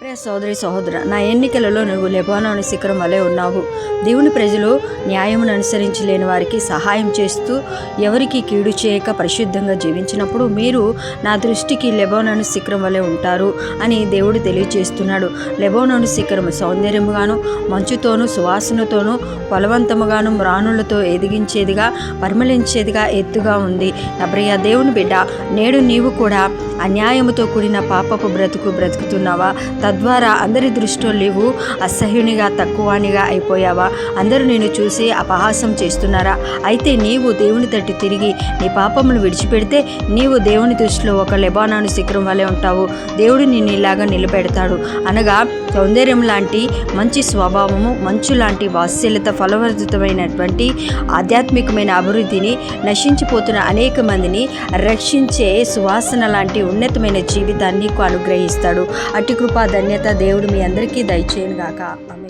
ప్రియ సోదరి సహోదర, నా ఎన్నికలలో నువ్వు లెబానోను శిఖరం వలె ఉన్నావు. దేవుని ప్రజలు న్యాయమును అనుసరించలేని వారికి సహాయం చేస్తూ ఎవరికి కీడు చేయక పరిశుద్ధంగా జీవించినప్పుడు మీరు నా దృష్టికి లెబానోను శిఖరం వలె ఉంటారు అని దేవుడు తెలియజేస్తున్నాడు. లెబానోను శిఖరం సౌందర్యముగాను, మంచుతోనూ, సువాసనతోనూ, ఫలవంతముగాను, మ్రాణులతో ఎదిగించేదిగా, పరిమళించేదిగా, ఎత్తుగా ఉంది. నా ప్రియ దేవుని బిడ్డ, నేడు నీవు కూడా అన్యాయముతో కూడిన పాపపు బ్రతుకుతున్నావా? తద్వారా అందరి దృష్టిలో నీవు అసహ్యునిగా, తక్కువనిగా అయిపోయావా? అందరూ నిన్ను చూసి అపహాసం చేస్తున్నారా? అయితే నీవు దేవుని తట్టు తిరిగి నీ పాపమును విడిచిపెడితే నీవు దేవుని దృష్టిలో ఒక లెబానోను శిఖరం వలె ఉంటావు. దేవుడు నిన్ను ఇలాగా నిలబెడతాడు. అనగా సౌందర్యం లాంటి మంచి స్వభావము, మంచు లాంటి వాత్సల్యత, ఫలవర్ధితమైనటువంటి ఆధ్యాత్మికమైన అభివృద్ధిని, నశించిపోతున్న అనేక మందిని రక్షించే సువాసన లాంటి ఉన్నతమైన జీవితాన్ని నీకు అనుగ్రహిస్తాడు. అట్టి కృపా ధన్యత దేవుడు మీ అందరికీ దయచేయును గాక. ఆమేన్.